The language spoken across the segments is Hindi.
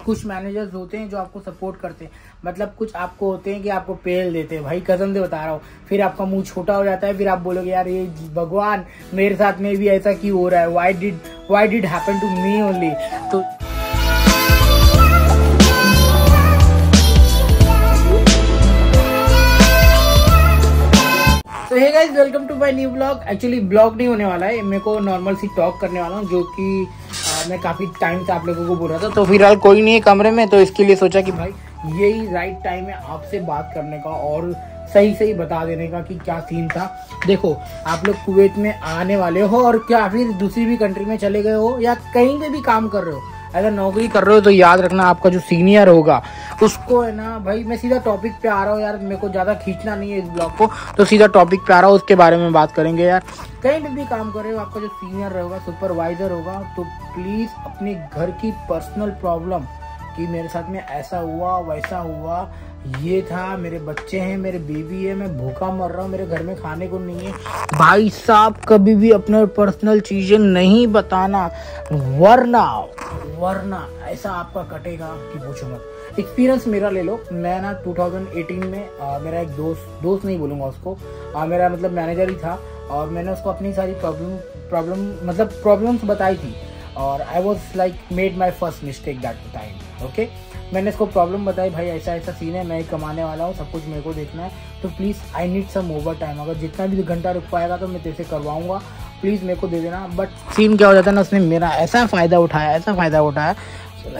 कुछ मैनेजर्स होते हैं जो आपको सपोर्ट करते हैं, मतलब कुछ आपको होते हैं कि आपको पेल देते हैं, भाई कसम से बता रहा हूँ। फिर आपका मुंह छोटा हो जाता है, फिर आप बोलोगे यार ये भगवान मेरे साथ में भी ऐसा क्यों हो रहा है, why did happen to me only. तो hey guys, welcome to my new blog. Actually blog नहीं होने वाला है, मेरे को नॉर्मल सी टॉक करने वाला हूँ, जो कि मैं काफी टाइम से आप लोगों को बोल रहा था। तो फिलहाल कोई नहीं है कमरे में, तो इसके लिए सोचा कि भाई यही राइट टाइम है आपसे बात करने का और सही बता देने का कि क्या सीन था। देखो, आप लोग कुवैत में आने वाले हो और क्या फिर दूसरी भी कंट्री में चले गए हो या कहीं पे भी काम कर रहे हो, अगर नौकरी कर रहे हो तो याद रखना आपका जो सीनियर होगा उसको है ना, भाई मैं सीधा टॉपिक पे आ रहा हूँ यार, मेरे को ज़्यादा खींचना नहीं है इस ब्लॉग को, तो सीधा टॉपिक पे आ रहा हूँ, उसके बारे में बात करेंगे यार। कहीं पे भी काम कर रहे हो, आपका जो सीनियर होगा, सुपरवाइजर होगा, तो प्लीज़ अपने घर की पर्सनल प्रॉब्लम कि मेरे साथ में ऐसा हुआ वैसा हुआ, ये था, मेरे बच्चे हैं, मेरे बेबी है, मैं भूखा मर रहा हूँ, मेरे घर में खाने को नहीं है, भाई साहब कभी भी अपने पर्सनल चीजें नहीं बताना, वरना ऐसा आपका कटेगा कि पूछो मत। एक्सपीरियंस मेरा ले लो, मैं ना 2018 में मेरा एक दोस्त नहीं बोलूँगा उसको, मेरा मतलब मैनेजर ही था, और मैंने उसको अपनी सारी प्रॉब्लम्स बताई थी, और I was like made my first mistake that time. Okay, मैंने इसको प्रॉब्लम बताई, भाई ऐसा सीन है, मैं कमाने वाला हूँ, सब कुछ मेरे को देखना है, तो please I need some overtime, अगर जितना भी घंटा रुक पाएगा तो मैं तेरे से करवाऊँगा, प्लीज़ मेरे को दे देना। बट सीन क्या हो जाता है ना, उसने मेरा ऐसा फ़ायदा उठाया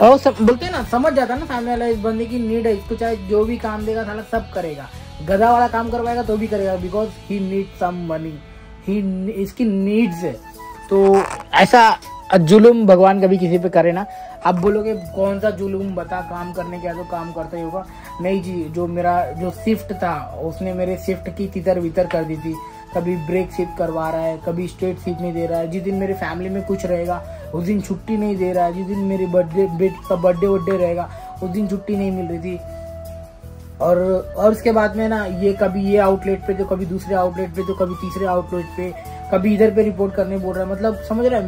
और सब बोलते हैं ना, समझ जाता है ना सामने वाला इस बंदे की नीड है, इसको चाहे जो भी काम देगा साला सब करेगा, गधा वाला काम करवाएगा तो भी करेगा, because he need some money, इसकी नीड्स है। तो ऐसा जुलूम भगवान कभी किसी पे करे ना। आप बोलोगे कौन सा जुलूम, बता, काम करने के तो काम करता ही होगा। नहीं जी, जो मेरा जो शिफ्ट था उसने मेरे शिफ्ट की तितर वितर कर दी थी, कभी ब्रेक शिफ्ट करवा रहा है, कभी स्ट्रेट शिफ्ट नहीं दे रहा है, जिस दिन मेरे फैमिली में कुछ रहेगा उस दिन छुट्टी नहीं दे रहा है, जिस दिन मेरी बेटी का बर्थडे रहेगा उस दिन छुट्टी नहीं मिल रही थी, और उसके बाद में ना ये कभी ये आउटलेट पे, तो कभी दूसरे आउटलेट पे, तो कभी तीसरे आउटलेट पे, कभी इधर पे रिपोर्ट करने बोल रहा है, मतलब समझ रहा है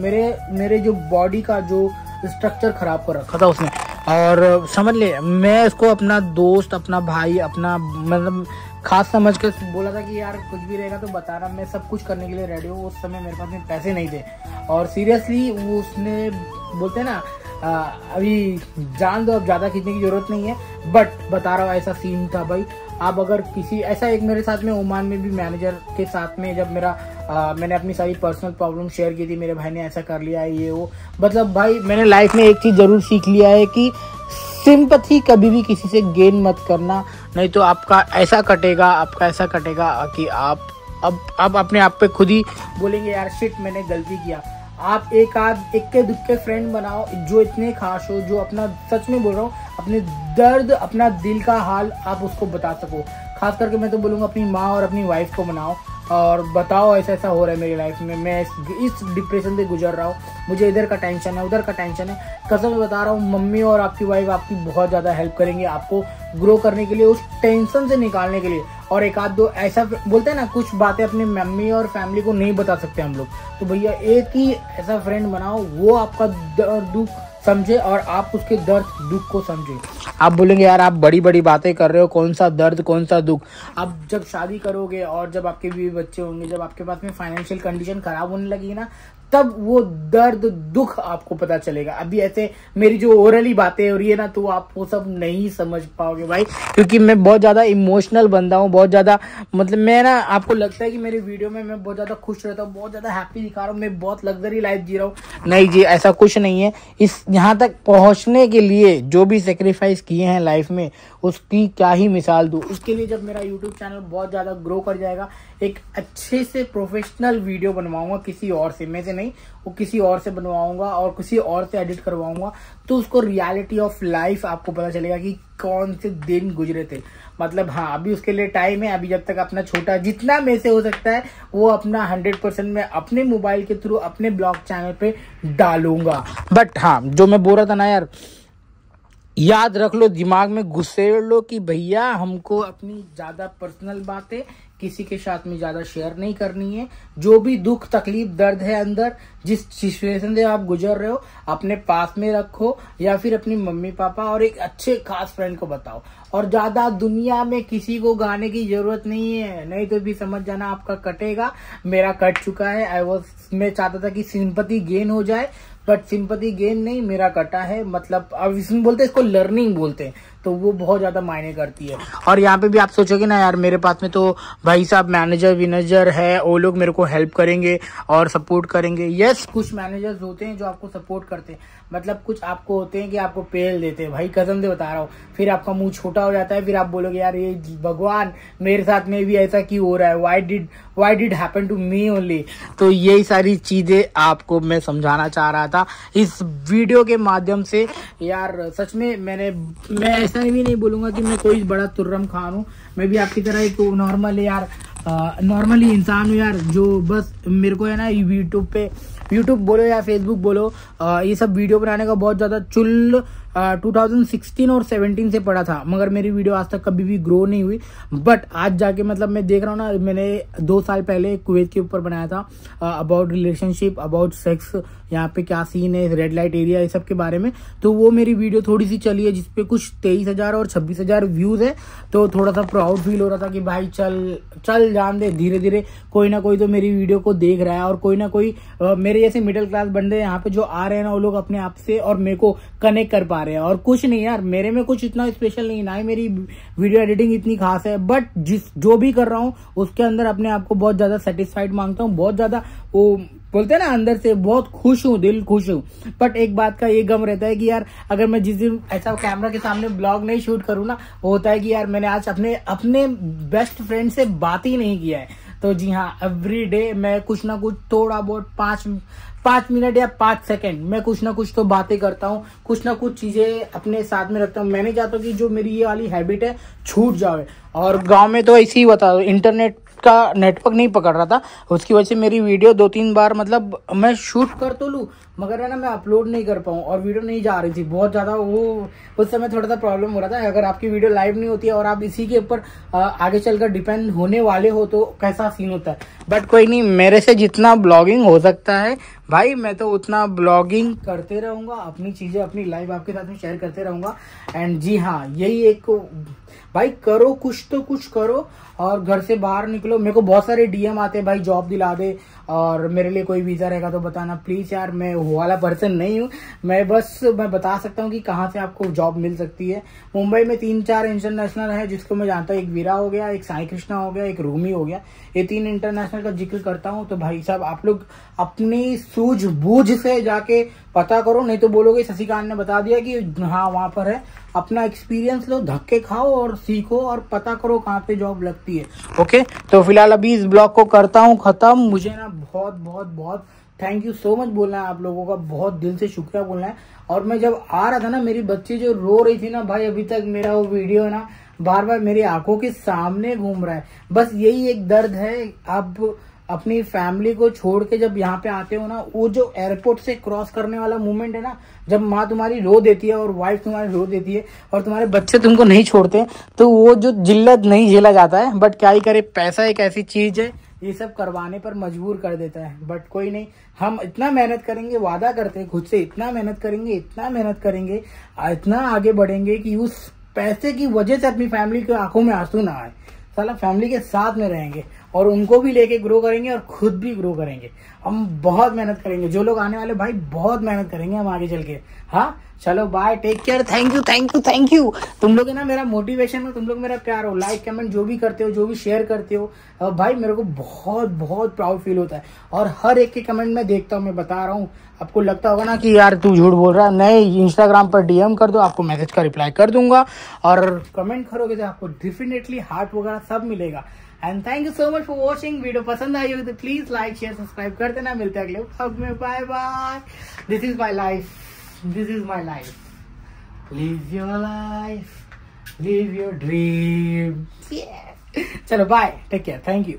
मेरे जो बॉडी का जो स्ट्रक्चर खराब कर रखा था उसने। और समझ ले, मैं उसको अपना दोस्त, अपना भाई, अपना मतलब खास समझ कर बोला था कि यार कुछ भी रहेगा तो बता रहा, मैं सब कुछ करने के लिए रेडी हूँ। उस समय मेरे पास में पैसे नहीं थे, और सीरियसली वो उसने बोलते हैं ना, अभी जान दो, अब ज़्यादा खींचने की जरूरत नहीं है, बट बता रहा हूँ ऐसा सीन था भाई। आप अगर किसी ऐसा, एक मेरे साथ में ओमान में भी मैनेजर के साथ में जब मैंने अपनी सारी पर्सनल प्रॉब्लम शेयर की थी, मेरे भाई ने ऐसा कर लिया है, ये वो, मतलब भाई मैंने लाइफ में एक चीज़ जरूर सीख लिया है कि सिंपैथी कभी भी किसी से गेन मत करना, नहीं तो आपका ऐसा कटेगा कि आप अब अपने आप पे खुद ही बोलेंगे यार शिट मैंने गलती किया। आप इक्के दुक्के फ्रेंड बनाओ जो इतने खास हो, जो अपना, सच में बोल रहा हूँ, अपने दर्द, अपना दिल का हाल आप उसको बता सको। खास करके मैं तो बोलूँगा अपनी माँ और अपनी वाइफ को बनाओ और बताओ ऐसा हो रहा है मेरी लाइफ में, मैं इस डिप्रेशन से गुजर रहा हूँ, मुझे इधर का टेंशन है, उधर का टेंशन है। कसम से बता रहा हूँ, मम्मी और आपकी वाइफ आपकी बहुत ज़्यादा हेल्प करेंगे आपको ग्रो करने के लिए, उस टेंशन से निकालने के लिए। और एक आध दो ऐसा बोलते हैं ना, कुछ बातें अपनी मम्मी और फैमिली को नहीं बता सकते हम लोग, तो भैया एक ही ऐसा फ्रेंड बनाओ, वो आपका दर्द दुख समझे और आप उसके दर्द दुख को समझे। आप बोलेंगे यार आप बड़ी बातें कर रहे हो, कौन सा दर्द कौन सा दुख। आप जब शादी करोगे और जब आपके भी बच्चे होंगे, जब आपके पास में फाइनेंशियल कंडीशन खराब होने लगेगी ना, तब वो दर्द दुख आपको पता चलेगा। अभी ऐसे मेरी जो ओरली बातें हो रही है ना, तो आप वो सब नहीं समझ पाओगे भाई, क्योंकि मैं बहुत ज्यादा इमोशनल बंदा हूँ, बहुत ज्यादा, मतलब मैं ना, आपको लगता है कि मेरे वीडियो में मैं बहुत ज्यादा खुश रहता हूँ, बहुत ज्यादा हैप्पी दिखा रहा हूँ, मैं बहुत लग्जरी लाइफ जी रहा हूँ। नहीं जी, ऐसा कुछ नहीं है। इस यहाँ तक पहुँचने के लिए जो भी सेक्रीफाइस किए हैं लाइफ में, उसकी क्या ही मिसाल दूँ। उसके लिए जब मेरा यूट्यूब चैनल बहुत ज़्यादा ग्रो कर जाएगा, एक अच्छे से प्रोफेशनल वीडियो बनवाऊंगा, किसी और से, मैं से नहीं, वो किसी और से बनवाऊंगा और किसी और से एडिट करवाऊंगा, तो उसको रियलिटी ऑफ लाइफ आपको पता चलेगा कि कौन से दिन गुजरे थे। मतलब हाँ, अभी उसके लिए टाइम है, अभी जब तक अपना छोटा जितना में से हो सकता है वो अपना 100% में अपने मोबाइल के थ्रू अपने ब्लॉग चैनल पे डालूंगा। बट हाँ, जो मैं बोल रहा था ना यार, याद रख लो, दिमाग में घुसेड़ लो कि भैया हमको अपनी ज्यादा पर्सनल बातें किसी के साथ में ज्यादा शेयर नहीं करनी है। जो भी दुख तकलीफ दर्द है अंदर, जिस सिचुएशन से आप गुजर रहे हो, अपने पास में रखो या फिर अपनी मम्मी पापा और एक अच्छे खास फ्रेंड को बताओ। और ज्यादा दुनिया में किसी को गाने की जरूरत नहीं है, नहीं तो भी समझ जाना आपका कटेगा। मेरा कट चुका है। मैं चाहता था कि सिंपैथी गेन हो जाए, बट सिंपैथी गेन नहीं, मेरा कटा है। मतलब अब इसमें बोलते हैं, इसको लर्निंग बोलते हैं, तो वो बहुत ज्यादा मायने करती है। और यहाँ पे भी आप सोचोगे ना यार मेरे पास में तो भाई साहब मैनेजर है, वो लोग मेरे को हेल्प करेंगे और सपोर्ट करेंगे। यस, कुछ मैनेजर्स होते हैं जो आपको सपोर्ट करते हैं, मतलब कुछ आपको होते हैं कि आपको पेल देते हैं, भाई कसम से बता रहा हूँ। फिर आपका मुंह छोटा हो जाता है, फिर आप बोलोगे यार ये भगवान मेरे साथ में भी ऐसा क्यों हो रहा है, why did happen to me only. तो यही सारी चीजें आपको मैं समझाना चाह रहा था इस वीडियो के माध्यम से। यार सच में मैं ऐसा भी नहीं बोलूंगा कि मैं कोई बड़ा तुर्रम खान हूँ। मैं भी आपकी तरह एक नॉर्मल यार नॉर्मली इंसान हूँ यार, जो बस मेरे को है ना यूट्यूब बोलो या फेसबुक बोलो, ये सब वीडियो बनाने का बहुत ज्यादा चुल 2016 और 17 से पड़ा था, मगर मेरी वीडियो आज तक कभी भी ग्रो नहीं हुई। बट आज जाके मतलब मैं देख रहा हूँ ना, मैंने 2 साल पहले कुवैत के ऊपर बनाया था अबाउट रिलेशनशिप, अबाउट सेक्स, यहाँ पे क्या सीन है, रेड लाइट एरिया, ये सब के बारे में। तो वो मेरी वीडियो थोड़ी सी चली है जिसपे कुछ 23,000 और 26,000 व्यूज है। तो थोड़ा सा प्राउड फील हो रहा था कि भाई चल जान दे, धीरे धीरे कोई ना कोई तो मेरी वीडियो को देख रहा है, और कोई ना कोई मेरे जैसे मिडिल क्लास बंदे यहाँ पे जो आ रहे हैं ना, वो लोग अपने आप से और मेरे को कनेक्ट कर पा रहे हैं। और कुछ नहीं यार, मेरे में कुछ इतना स्पेशल नहीं, ना ही मेरी वीडियो एडिटिंग इतनी खास है, बट जो भी कर रहा हूँ उसके अंदर अपने आप को बहुत ज्यादा सेटिस्फाइड मांगता हूँ, बहुत ज्यादा वो बोलते हैं ना अंदर से बहुत खुश हूँ, दिल खुश हूँ। बट एक बात का ये गम रहता है कि यार अगर मैं जिस दिन ऐसा कैमरा के सामने ब्लॉग नहीं शूट करूँ ना, वो होता है कि यार मैंने आज अपने बेस्ट फ्रेंड से बात ही नहीं किया है। तो जी हाँ, एवरी डे मैं कुछ ना कुछ थोड़ा बहुत 5 मिनट या 5 सेकंड मैं कुछ ना कुछ तो बातें करता हूँ, कुछ ना कुछ चीजें अपने साथ में रखता हूँ। मैं नहीं चाहता कि जो मेरी ये वाली हैबिट है छूट जाए। और गांव में तो ऐसे ही बता दो, इंटरनेट का नेटवर्क नहीं पकड़ रहा था, उसकी वजह से मेरी वीडियो 2-3 बार मतलब मैं शूट कर तो लूँ, मगर है ना मैं अपलोड नहीं कर पाऊँ, और वीडियो नहीं जा रही थी बहुत ज्यादा। वो उस समय थोड़ा सा प्रॉब्लम हो रहा था। अगर आपकी वीडियो लाइव नहीं होती है और आप इसी के ऊपर आगे चलकर डिपेंड होने वाले हो तो कैसा सीन होता है। बट कोई नहीं, मेरे से जितना ब्लॉगिंग हो सकता है भाई मैं तो उतना ब्लॉगिंग करते रहूंगा, अपनी चीजें अपनी लाइव आपके साथ में शेयर करते रहूंगा। एंड जी हाँ, यही एक भाई करो, कुछ तो कुछ करो और घर से बाहर निकलो। मेरे को बहुत सारे डीएम आते हैं भाई जॉब दिला दे, और मेरे लिए कोई वीजा रहेगा तो बताना प्लीज। यार मैं वो वाला पर्सन नहीं हूँ, मैं बता सकता हूँ कि कहाँ से आपको जॉब मिल सकती है। मुंबई में 3-4 इंटरनेशनल है जिसको मैं जानता हूँ, एक वीरा हो गया, एक साई कृष्णा हो गया, एक रूमी हो गया। ये 3 इंटरनेशनल का जिक्र करता हूँ। तो भाई साहब आप लोग अपनी सूझबूझ से जाके पता करो, नहीं तो बोलोगे शशिकांत ने बता दिया कि हाँ वहां पर है। अपना एक्सपीरियंस लो, धक्के खाओ और सीखो और पता करो कहाँ पे जॉब लगती है। ओके, तो फिलहाल अभी इस ब्लॉग को करता हूँ खत्म। मुझे ना बहुत बहुत बहुत थैंक यू सो मच बोलना है आप लोगों का, बहुत दिल से शुक्रिया बोलना है। और मैं जब आ रहा था ना, मेरी बच्ची जो रो रही थी ना भाई, अभी तक मेरा वो वीडियो ना बार बार मेरी आंखों के सामने घूम रहा है। बस यही एक दर्द है, आप अपनी फैमिली को छोड़ के जब यहाँ पे आते हो ना, वो जो एयरपोर्ट से क्रॉस करने वाला मोमेंट है ना, जब माँ तुम्हारी रो देती है और वाइफ तुम्हारी रो देती है और तुम्हारे बच्चे तुमको नहीं छोड़ते, तो वो जो जिल्लत नहीं झेला जाता है। बट क्या ही करे, पैसा एक ऐसी चीज है ये सब करवाने पर मजबूर कर देता है। बट कोई नहीं, हम इतना मेहनत करेंगे, वादा करते हैं खुद से, इतना मेहनत करेंगे, इतना आगे बढ़ेंगे कि उस पैसे की वजह से अपनी फैमिली की आंखों में आंसू ना आए। साला फैमिली के साथ में रहेंगे और उनको भी लेके ग्रो करेंगे और खुद भी ग्रो करेंगे। हम बहुत मेहनत करेंगे, जो लोग आने वाले भाई बहुत मेहनत करेंगे हम आगे चल के। हाँ चलो bye, take care, thank you. तुम लोग है ना मेरा मोटिवेशन हो, तुम लोग मेरा प्यार हो, लाइक कमेंट जो भी करते हो, जो भी शेयर करते हो भाई, मेरे को बहुत बहुत प्राउड फील होता है। और हर एक के कमेंट में देखता हूँ, मैं बता रहा हूँ। आपको लगता होगा ना कि यार तू झूठ बोल रहा है, नहीं, इंस्टाग्राम पर डीएम कर दो, आपको मैसेज का रिप्लाई कर दूंगा, और कमेंट करोगे तो आपको डेफिनेटली हार्ट वगैरह सब मिलेगा। And thank you so much for watching. Video पसंद आई हो तो प्लीज लाइक शेयर सब्सक्राइब कर देना। मिलते हैं अगले व्लॉग में, bye bye. This is my life, live your life, live your dream. चलो bye, take care, thank you.